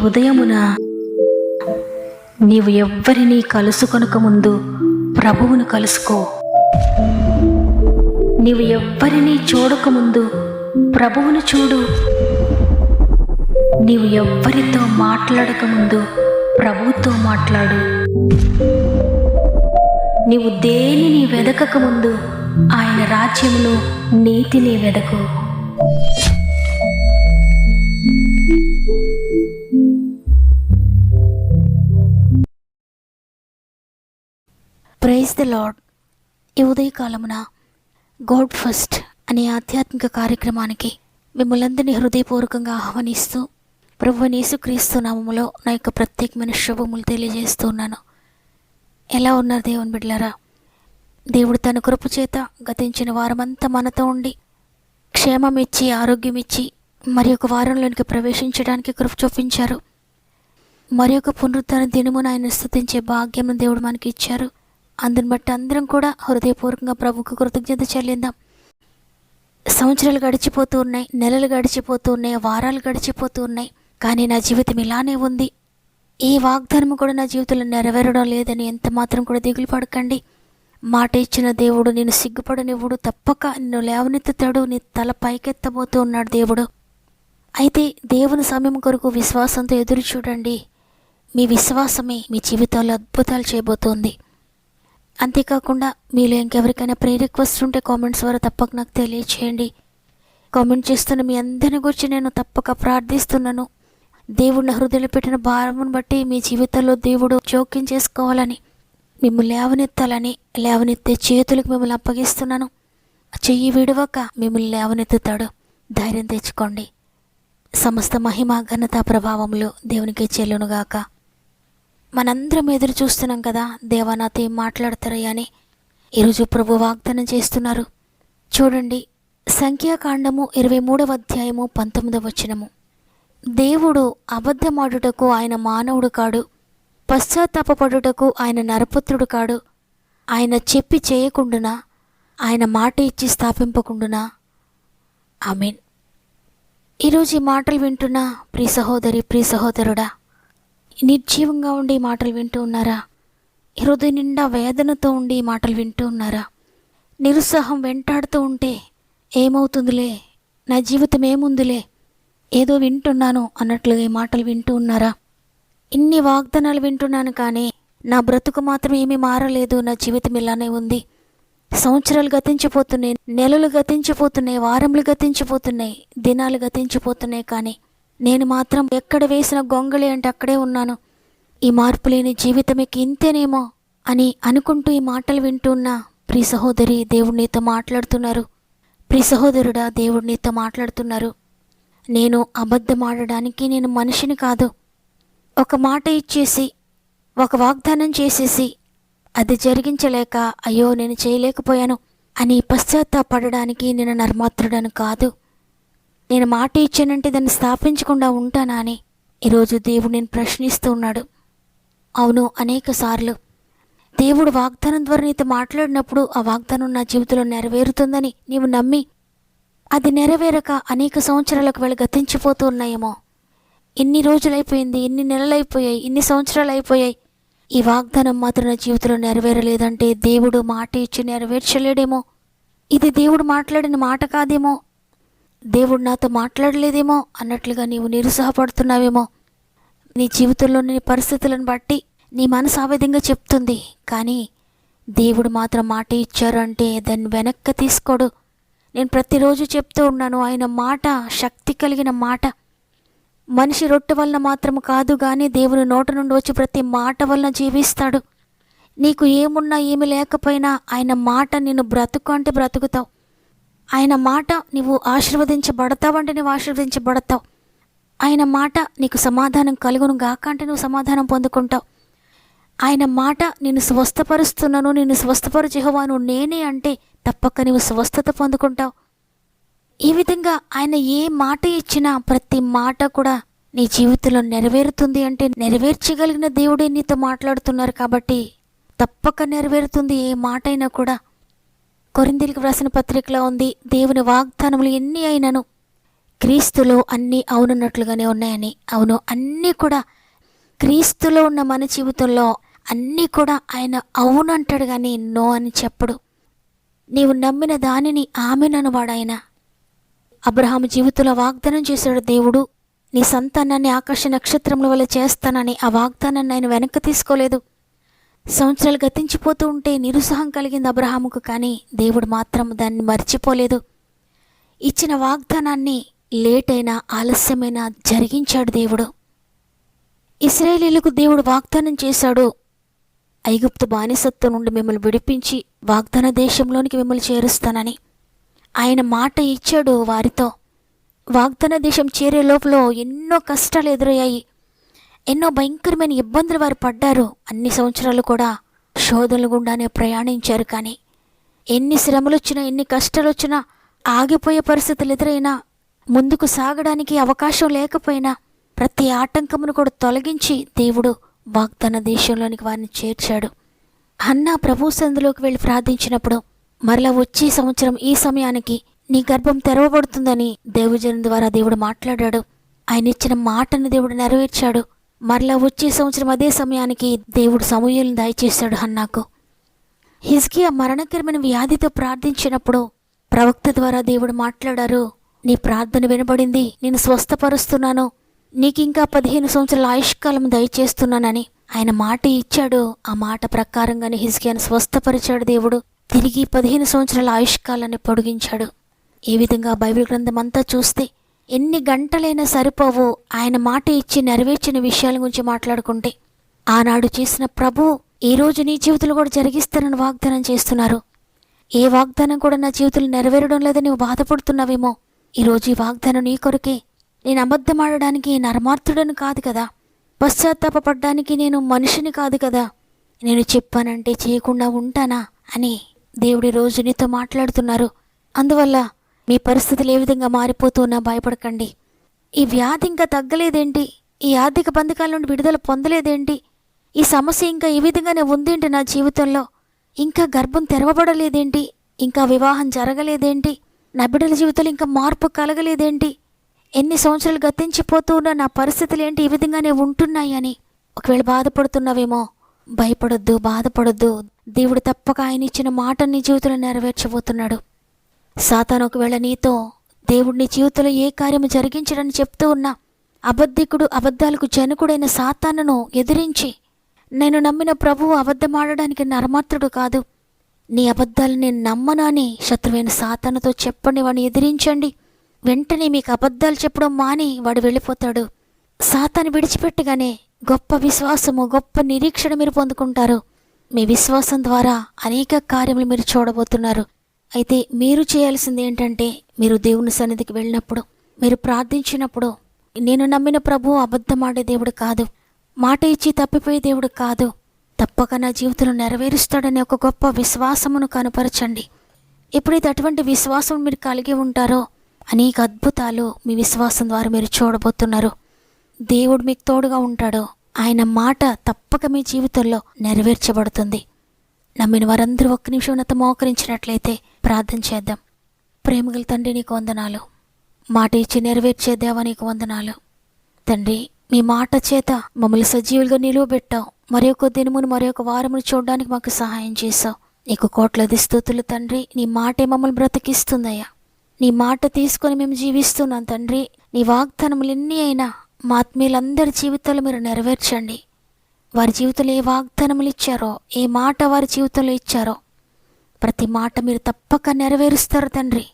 ఉదయమున నీవు ఎవ్వరినీ కలుసుకొనక ముందు ప్రభువును కలుసుకో. నీవు ఎవ్వరినీ చూడకముందు ప్రభువును చూడు. నీవు ఎవ్వరితో మాట్లాడకముందు ప్రభువుతో మాట్లాడు. నీవు దేనిని వెదకకముందు ఆయన రాజ్యమును నీతిని వెదకు. Praise the lord. ఈ ఉదయకాలమున గాడ్ ఫస్ట్ అనే ఆధ్యాత్మిక కార్యక్రమానికి మిమ్మల్ందరినీ హృదయపూర్వకంగా ఆహ్వానిస్తూ ప్రభువైన యేసుక్రీస్తు నామములో నా యొక్క ప్రత్యేకమైన శుభములు తెలియజేస్తున్నాను. ఎలా ఉన్నారు దేవుని బిడ్డలారా? దేవుడు తన కృప చేత గతించిన వారమంతా మనతో ఉండి క్షేమం ఇచ్చి ఆరోగ్యం ఇచ్చి మరి ఒక వారంలోనికి ప్రవేశించడానికి కృప చూపించారు. మరి ఒక పునరుద్ధరణ దినమున ఆయన స్తుతించే భాగ్యం దేవుడు మనకి ఇచ్చారు. అందుని బట్టి అందరం కూడా హృదయపూర్వకంగా ప్రభువుకు కృతజ్ఞత చెల్లిందాం. సంవత్సరాలు గడిచిపోతూ ఉన్నాయి, నెలలు గడిచిపోతూ ఉన్నాయి, వారాలు గడిచిపోతూ ఉన్నాయి. కానీ నా జీవితం ఇలానే ఉంది. ఈ వాగ్దానం కూడా నా జీవితంలో నెరవేరడం లేదని ఎంత మాత్రం కూడా దిగులు పడకండి. మాట ఇచ్చిన దేవుడు నేను సిగ్గుపడనివ్వడు, తప్పక నిన్ను లేవనెత్తుతాడు, నీ తల పైకెత్తబోతూ ఉన్నాడు దేవుడు. అయితే దేవుని సమయం కొరకు విశ్వాసంతో ఎదురు చూడండి. మీ విశ్వాసమే మీ జీవితాల్లో అద్భుతాలు చేయబోతోంది. అంతేకాకుండా మీలో ఇంకెవరికైనా రిక్వెస్ట్ ఉంటే కామెంట్స్ ద్వారా తప్పక నాకు తెలియచేయండి. కామెంట్ చేస్తున్న మీ అందరిని గురించి నేను తప్పక ప్రార్థిస్తున్నాను. దేవుడిని హృదయంలో పెట్టిన భారమును బట్టి మీ జీవితంలో దేవుడు జోక్యం చేసుకోవాలని, మిమ్మల్ని లేవనెత్తాలని, లేవనెత్తే చేతులకు మిమ్మల్ని అప్పగిస్తున్నాను. చెయ్యి విడవక మిమ్మల్ని లేవనెత్తుతాడు. ధైర్యం తెచ్చుకోండి. సమస్త మహిమ ఘనత ప్రభావములు దేవునికి చెల్లునుగాక. మనందరం ఎదురు చూస్తున్నాం కదా, దేవా నాతో ఏం మాట్లాడతారయ్యా అని. ఈరోజు ప్రభు వాగ్దానం చేస్తున్నారు. చూడండి, సంఖ్యాకాండము 23వ అధ్యాయము 19వ వచనము. దేవుడు అబద్ధమాడుటకు ఆయన మానవుడు కాడు, పశ్చాత్తాపపడుటకు ఆయన నరపుత్రుడు కాడు. ఆయన చెప్పి చేయకుండునా, ఆయన మాట ఇచ్చి స్థాపింపకుండునా. ఆమేన్. ఈరోజు ఈ మాటలు వింటున్న ప్రియ సహోదరి, ప్రియ సహోదరుడా, నిర్జీవంగా ఉండి ఈ మాటలు వింటూ ఉన్నారా? హృదయం నిండా వేదనతో ఉండి ఈ మాటలు వింటూ ఉన్నారా? నిరుత్సాహం వెంటాడుతూ ఉంటే ఏమవుతుందిలే, నా జీవితం ఏముందిలే, ఏదో వింటున్నాను అన్నట్లుగా ఈ మాటలు వింటూ ఉన్నారా? ఇన్ని వాగ్దానాలు వింటున్నాను కానీ నా బ్రతుకు మాత్రం ఏమీ మారలేదు, నా జీవితం ఇలానే ఉంది. సంవత్సరాలు గతించిపోతున్నాయి, నెలలు గతించిపోతున్నాయి, వారములు గతించిపోతున్నాయి, దినాలు గతించిపోతున్నాయి. కానీ నేను మాత్రం ఎక్కడ వేసిన గొంగళి అంటే అక్కడే ఉన్నాను. ఈ మార్పు లేని జీవితమేకి ఇంతేనేమో అని అనుకుంటూ ఈ మాటలు వింటున్న ప్రియ సహోదరి, దేవుడు నీతో మాట్లాడుతున్నారు. ప్రియ సహోదరుడా, దేవుడు నీతో మాట్లాడుతున్నారు. నేను అబద్ధమాడడానికి నేను మనిషిని కాదు. ఒక మాట ఇచ్చేసి, ఒక వాగ్దానం చేసేసి అది జరిగించలేక అయ్యో నేను చేయలేకపోయాను అని పశ్చాత్తాపడడానికి నేను నర్మాత్రుడను కాదు. నేను మాట ఇచ్చానంటే దాన్ని స్థాపించకుండా ఉంటానా అని ఈరోజు దేవుడు నేను ప్రశ్నిస్తూ ఉన్నాడు. అవును, అనేక సార్లు దేవుడు వాగ్దానం ద్వారా నీతో మాట్లాడినప్పుడు ఆ వాగ్దానం నా జీవితంలో నెరవేరుతుందని నీవు నమ్మి అది నెరవేరక అనేక సంవత్సరాలకు వెళ్ళి గతించిపోతూ ఉన్నాయేమో. ఇన్ని రోజులైపోయింది, ఇన్ని నెలలైపోయాయి, ఇన్ని సంవత్సరాలు అయిపోయాయి, ఈ వాగ్దానం మాత్రం నా జీవితంలో నెరవేరలేదంటే దేవుడు మాట ఇచ్చి నెరవేర్చలేడేమో, ఇది దేవుడు మాట్లాడిన మాట కాదేమో, దేవుడు నాతో మాట్లాడలేదేమో అన్నట్లుగా నీవు నిరుత్సాహపడుతున్నావేమో. నీ జీవితంలోని పరిస్థితులను బట్టి నీ మనసు ఆ విధంగా చెప్తుంది. కానీ దేవుడు మాత్రం మాట ఇచ్చారు అంటే దాన్ని వెనక్కి తీసుకోడు. నేను ప్రతిరోజు చెప్తూ ఉన్నాను, ఆయన మాట శక్తి కలిగిన మాట. మనిషి రొట్టె వలన మాత్రం కాదు కానీ దేవుని నోట నుండి వచ్చి ప్రతి మాట వలన జీవిస్తాడు. నీకు ఏమున్నా ఏమి లేకపోయినా ఆయన మాట నిన్ను బ్రతుకు అంటే బ్రతుకుతావు. ఆయన మాట నీవు ఆశీర్వదించబడతావంటే నువ్వు ఆశీర్వదించబడతావు. ఆయన మాట నీకు సమాధానం కలుగును గాక అంటే నువ్వు సమాధానం పొందుకుంటావు. ఆయన మాట నిన్ను స్వస్థపరుస్తున్నాను, నిన్ను స్వస్థపరు యెహోవాను నేనే అంటే తప్పక నీవు స్వస్థత పొందుకుంటావు. ఈ విధంగా ఆయన ఏ మాట ఇచ్చినా ప్రతి మాట కూడా నీ జీవితంలో నెరవేరుతుంది అంటే నెరవేర్చగలిగిన దేవుడే నీతో మాట్లాడుతున్నారు కాబట్టి తప్పక నెరవేరుతుంది ఏ మాట అయినా కూడా. కొరింథీయులకు వ్రాసిన పత్రికలో ఉంది, దేవుని వాగ్దానములు ఎన్ని అయినను క్రీస్తులో అన్నీ అవునన్నట్లుగానే ఉన్నాయని. అవును, అన్నీ కూడా క్రీస్తులో ఉన్న మన జీవితంలో అన్నీ కూడా ఆయన అవును అంటాడు కానీ నో అని చెప్పడు. నీవు నమ్మిన దానిని ఆమెననువాడు ఆయన. అబ్రహాము జీవితంలో వాగ్దానం చేశాడు దేవుడు, నీ సంతానాన్ని ఆకాశ నక్షత్రముల వల్ల చేస్తానని. ఆ వాగ్దానాన్ని ఆయన వెనక్కి తీసుకోలేదు. సంవత్సరాలు గతించిపోతూ ఉంటే నిరుత్సాహం కలిగింది అబ్రహాముకు, కానీ దేవుడు మాత్రం దాన్ని మర్చిపోలేదు. ఇచ్చిన వాగ్దానాన్ని లేట్ అయినా ఆలస్యమైనా జరిగించాడు దేవుడు. ఇశ్రాయేలీయులకు దేవుడు వాగ్దానం చేశాడు, ఐగుప్తు బానిసత్వం నుండి మిమ్మల్ని విడిపించి వాగ్దాన దేశంలోనికి మిమ్మల్ని చేరుస్తానని. ఆయన మాట ఇచ్చాడు వారితో. వాగ్దాన దేశం చేరే లోపల ఎన్నో కష్టాలు ఎదురయ్యాయి, ఎన్నో భయంకరమైన ఇబ్బందులు వారు పడ్డారు. అన్ని సంవత్సరాలు కూడా శోధనల గుండానే ప్రయాణించారు. కానీ ఎన్ని శ్రమలు వచ్చినా, ఎన్ని కష్టాలు వచ్చినా, ఆగిపోయే పరిస్థితులు ఎదురైనా, ముందుకు సాగడానికి అవకాశం లేకపోయినా ప్రతి ఆటంకమును కూడా తొలగించి దేవుడు వాగ్దాన దేశంలోనికి వారిని చేర్చాడు. హన్నా ప్రభు సందులోకి వెళ్ళి ప్రార్థించినప్పుడు మరలా వచ్చే సంవత్సరం ఈ సమయానికి నీ గర్భం తెరవబడుతుందని దేవుజనం ద్వారా దేవుడు మాట్లాడాడు. ఆయన ఇచ్చిన మాటను దేవుడు నెరవేర్చాడు. మరలా వచ్చే సంవత్సరం అదే సమయానికి దేవుడు సమూయేలును దయచేశాడు హన్నాకు. హిజ్కియా మరణకరమైన వ్యాధితో ప్రార్థించినప్పుడు ప్రవక్త ద్వారా దేవుడు మాట్లాడారు, నీ ప్రార్థన వినబడింది, నేను స్వస్థపరుస్తున్నాను, నీకింకా 15 సంవత్సరాల ఆయుష్కాలం దయచేస్తున్నానని ఆయన మాట ఇచ్చాడు. ఆ మాట ప్రకారంగానే హిజ్కియాను స్వస్థపరిచాడు దేవుడు. తిరిగి 15 సంవత్సరాల ఆయుష్కాలాన్ని పొడిగించాడు. ఈ విధంగా బైబిల్ గ్రంథం అంతా చూస్తే ఎన్ని గంటలైనా సరిపోవు ఆయన మాట ఇచ్చి నెరవేర్చిన విషయాల గురించి మాట్లాడుకుంటే. ఆనాడు చేసిన ప్రభు ఈరోజు నీ జీవితంలో కూడా జరిగిస్తానని వాగ్దానం చేస్తున్నారు. ఏ వాగ్దానం కూడా నా జీవితంలో నెరవేరడం లేదని నువ్వు బాధపడుతున్నావేమో. ఈరోజు ఈ వాగ్దానం నీ కొరకే. నేను అబద్ధమాడడానికి నరమార్తుడని కాదు కదా, పశ్చాత్తాపపడ్డానికి నేను మనిషిని కాదు కదా, నేను చెప్పానంటే చేయకుండా ఉంటానా అని దేవుడి రోజు నీతో మాట్లాడుతున్నారు. అందువల్ల మీ పరిస్థితులు ఏ విధంగా మారిపోతున్నా భయపడకండి. ఈ వ్యాధి ఇంకా తగ్గలేదేంటి, ఈ ఆర్థిక బంధకాల నుండి విడుదల పొందలేదేంటి, ఈ సమస్య ఇంకా ఈ విధంగానే ఉందేంటి నా జీవితంలో, ఇంకా గర్భం తెరవబడలేదేంటి, ఇంకా వివాహం జరగలేదేంటి, నా బిడ్డల జీవితంలో ఇంకా మార్పు కలగలేదేంటి, ఎన్ని సంవత్సరాలు గతించిపోతూ ఉన్న నా పరిస్థితులు ఏంటి ఈ విధంగానే ఉంటున్నాయి అని ఒకవేళ బాధపడుతున్నావేమో, భయపడొద్దు, బాధపడొద్దు. దేవుడు తప్పక ఆయన ఇచ్చిన మాట నీ జీవితంలో నెరవేర్చబోతున్నాడు. సాతాను ఒకవేళ నీతో దేవుడు నీ జీవితంలో ఏ కార్యము జరిగించడని చెప్తూ ఉన్నా, అబద్ధికుడు, అబద్ధాలకు జనకుడైన సాతానును ఎదిరించి, నేను నమ్మిన ప్రభువు అబద్ధమాడడానికి నరమాత్రుడు కాదు, నీ అబద్ధాలు నేను నమ్మను అని శత్రువైన సాతానుతో చెప్పండి, వాడిని ఎదిరించండి. వెంటనే మీకు అబద్ధాలు చెప్పడం మాని వాడు వెళ్ళిపోతాడు. సాతాను విడిచిపెట్టగానే గొప్ప విశ్వాసము, గొప్ప నిరీక్షణ మీరు పొందుకుంటారు. మీ విశ్వాసం ద్వారా అనేక కార్యములు మీరు చూడబోతున్నారు. అయితే మీరు చేయాల్సింది ఏంటంటే, మీరు దేవుని సన్నిధికి వెళ్ళినప్పుడు, మీరు ప్రార్థించినప్పుడు, నేను నమ్మిన ప్రభువు అబద్ధమాడే దేవుడు కాదు, మాట ఇచ్చి తప్పిపోయే దేవుడు కాదు, తప్పక నా జీవితంలో నెరవేరుస్తాడనే ఒక గొప్ప విశ్వాసమును కనపరచండి. ఎప్పుడైతే అటువంటి విశ్వాసం మీరు కలిగి ఉంటారో అనేక అద్భుతాలు మీ విశ్వాసం ద్వారా మీరు చూడబోతున్నారు. దేవుడు మీకు తోడుగా ఉంటాడు. ఆయన మాట తప్పక మీ జీవితంలో నెరవేర్చబడుతుంది. నమ్మిన వారందరూ ఒక్క నిమిషం నాతో మోకరించినట్లయితే ప్రార్థన చేద్దాం. ప్రేమగల తండ్రి, నీకు వందనాలు. మాట ఇచ్చి నెరవేర్చే దేవా, నీకు వందనాలు. తండ్రి, మీ మాట చేత మమ్మల్ని సజీవులుగా నిలువబెట్టావు. మరొక దినమును, మరొక వారమును చూడడానికి మాకు సహాయం చేశావు. నీకు కోట్లాది స్తుతులు తండ్రి. నీ మాటే మమ్మల్ని బ్రతికిస్తుందయ్యా. నీ మాట తీసుకొని మేము జీవిస్తున్నాం తండ్రి. నీ వాగ్దానములు ఎన్ని అయినా మా ఆత్మీయులందరి జీవితాలు మీరు నెరవేర్చండి. వారి జీవితంలో ఏ వాగ్దానములు ఇచ్చారో, ఏ మాట వారి జీవితంలో ఇచ్చారో ప్రతి మాట మీరు తప్పక నెరవేరుస్తారు తండ్రి.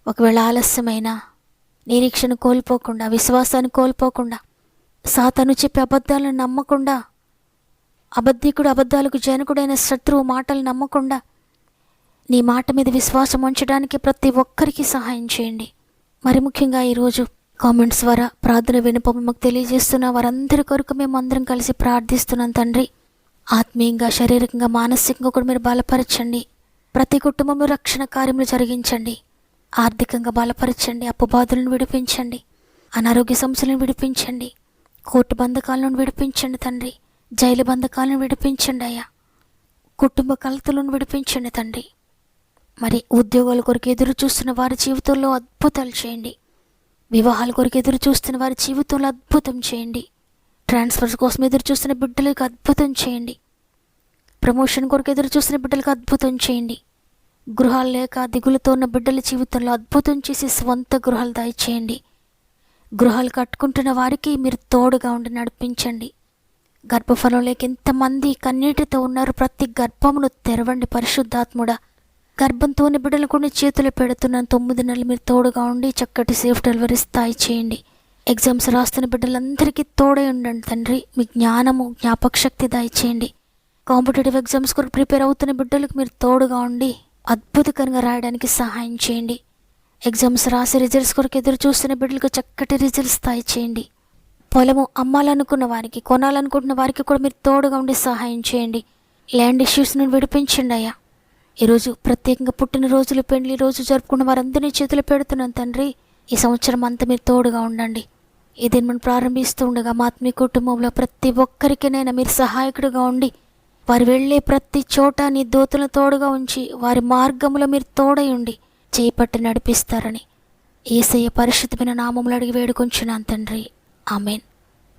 ఒకవేళ ఆలస్యమైన నిరీక్షణ కోల్పోకుండా, విశ్వాసాన్ని కోల్పోకుండా, సాతాను చెప్పే అబద్ధాలను నమ్మకుండా, అబద్ధికుడు, అబద్ధాలకు జనకుడైన శత్రువు మాటలు నమ్మకుండా నీ మాట మీద విశ్వాసం ఉంచడానికి ప్రతి ఒక్కరికి సహాయం చేయండి. మరి ముఖ్యంగా ఈరోజు కామెంట్స్ ద్వారా ప్రార్థన వినపం మాకు తెలియజేస్తున్న వారందరి కొరకు మేము అందరం కలిసి ప్రార్థిస్తున్నాం తండ్రి. ఆత్మీయంగా, శారీరకంగా, మానసికంగా కూడా మీరు బలపరచండి. ప్రతి కుటుంబంలో రక్షణ కార్యములు జరిగించండి. ఆర్థికంగా బలపరచండి. అప్పుబాధలను విడిపించండి. అనారోగ్య సమస్యలను విడిపించండి. కోర్టు బంధకాలను విడిపించండి తండ్రి. జైలు బంధకాలను విడిపించండి అయ్యా. కుటుంబ కలతలను విడిపించండి తండ్రి. మరి ఉద్యోగాల కొరకు ఎదురు చూస్తున్న వారి జీవితంలో అద్భుతాలు చేయండి. వివాహాల కొరకు ఎదురు చూస్తున్న వారి జీవితంలో అద్భుతం చేయండి. ట్రాన్స్ఫర్స్ కోసం ఎదురు చూస్తున్న బిడ్డలకు అద్భుతం చేయండి. ప్రమోషన్ కొరకు ఎదురు చూస్తున్న బిడ్డలకు అద్భుతం చేయండి. గృహాలు లేక దిగులుతో ఉన్న బిడ్డల జీవితంలో అద్భుతం చేసి స్వంత గృహాలు దయచేయండి. గృహాలు కట్టుకుంటున్న వారికి మీరు తోడుగా ఉండి నడిపించండి. గర్భఫలం లేక ఎంతమంది కన్నీటితో ఉన్నారు, ప్రతి గర్భమును తెరవండి పరిశుద్ధాత్ముడా. గర్భంతోని బిడ్డలు కొన్ని చేతులు పెడుతున్నాను. 9 నెలలు మీరు తోడుగా ఉండి చక్కటి సేఫ్ డెలివరీ స్థాయి చేయండి. ఎగ్జామ్స్ రాస్తున్న బిడ్డలందరికీ తోడై ఉండండి తండ్రి. మీ జ్ఞానము జ్ఞాపక శక్తి దయచేయండి. కాంపిటేటివ్ ఎగ్జామ్స్ కొరకు ప్రిపేర్ అవుతున్న బిడ్డలకు మీరు తోడుగా ఉండి అద్భుతకరంగా రాయడానికి సహాయం చేయండి. ఎగ్జామ్స్ రాసి రిజల్ట్స్ కొరకు ఎదురు చూస్తున్న బిడ్డలకు చక్కటి రిజల్ట్స్ స్థాయి చేయండి. పొలము అమ్మాలనుకున్న వారికి, కొనాలనుకుంటున్న వారికి కూడా మీరు తోడుగా ఉండి సహాయం చేయండి. ల్యాండ్ ఇష్యూస్ నుండి విడిపించండి అయ్యా. ఈరోజు ప్రత్యేకంగా పుట్టినరోజులు, పెళ్లి రోజు జరుపుకున్న వారందరినీ చేతులు పెడుతున్నాను తండ్రి. ఈ సంవత్సరం అంతా మీరు తోడుగా ఉండండి. ఇది మనం ప్రారంభిస్తూ ఉండగా మా ఆత్మీయ కుటుంబంలో ప్రతి ఒక్కరికినైనా మీరు సహాయకుడిగా ఉండి వారు వెళ్ళే ప్రతి చోట నీ దూతలను తోడుగా ఉంచి వారి మార్గంలో మీరు తోడై ఉండి చేపట్టి నడిపిస్తారని యేసయ్య పరిశుద్ధమైన నామములో అడిగి వేడుకొంచున్నాను తండ్రి. ఆమెన్.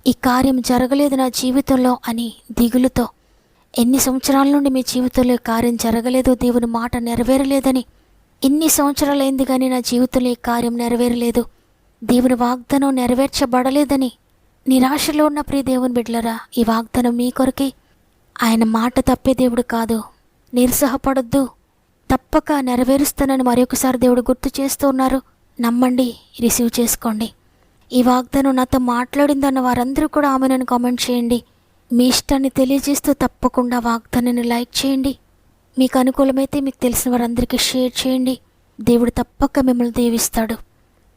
ఈ కార్యం జరగలేదు నా జీవితంలో అని దిగులుతో ఎన్ని సంవత్సరాల నుండి మీ జీవితంలో ఈ కార్యం జరగలేదు, దేవుని మాట నెరవేరలేదని, ఇన్ని సంవత్సరాలైంది కానీ నా జీవితంలో ఈ కార్యం నెరవేరలేదు, దేవుని వాగ్దానం నెరవేర్చబడలేదని నిరాశలో ఉన్న ప్రియ దేవుని బిడ్డలరా, ఈ వాగ్దానం మీ కొరకే. ఆయన మాట తప్పే దేవుడు కాదు. నిరుత్సాహపడొద్దు, తప్పక నెరవేరుస్తానని మరొకసారి దేవుడు గుర్తు చేస్తూ ఉన్నారు. నమ్మండి, రిసీవ్ చేసుకోండి. ఈ వాగ్దానం నాతో మాట్లాడిందన్న వారందరూ కూడా ఆమెను కామెంట్ చేయండి. మీ ఇష్టాన్ని తెలియజేస్తూ తప్పకుండా వాగ్దానాన్ని లైక్ చేయండి. మీకు అనుకూలమైతే మీకు తెలిసిన వారందరికీ షేర్ చేయండి. దేవుడు తప్పక మిమ్మల్ని దీవిస్తాడు.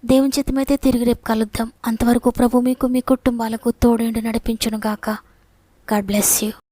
దేవుని చిత్తమైతే తిరిగి రేపు కలుద్దాం. అంతవరకు ప్రభు మీకు, మీ కుటుంబాలకు తోడేండి నడిపించును గాక. God bless you.